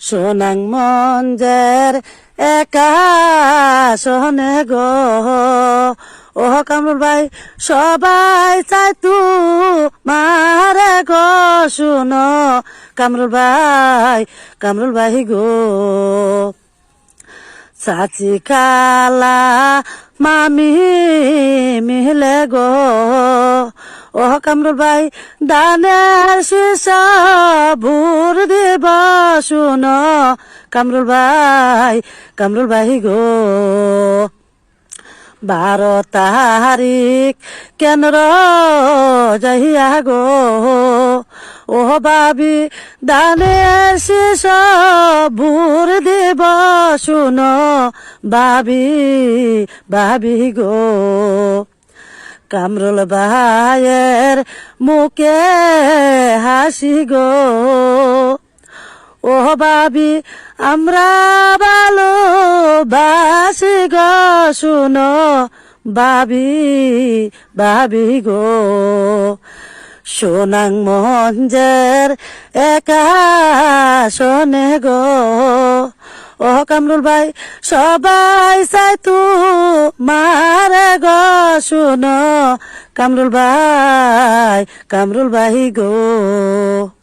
সোনাং মঞ্জের একা সহনে গো ও কামরুল ভাই সবাই চাই তু মারে গো শুনো কামরুল ভাই গো চাচি কালা মামি মিলে গো ও কামরুল ভাই দানের শীষ ভোর দিব শুনো কামরুল ভাই গো 12 তারিখ কেন যাইয়া গো ও ভাবি দানের শীষ ভোর দিব শুনো ভাবি গো কামরুল ভাইয়ের মুখে হাসি গো ও ভাবি আমরা ভালোবাসি গো শুনো ভাবি গো সোনাং মঞ্জের একা শোনে গো ও কামরুল ভাই সবাই চাই তু মারে গো শুনো কামরুল ভাই গো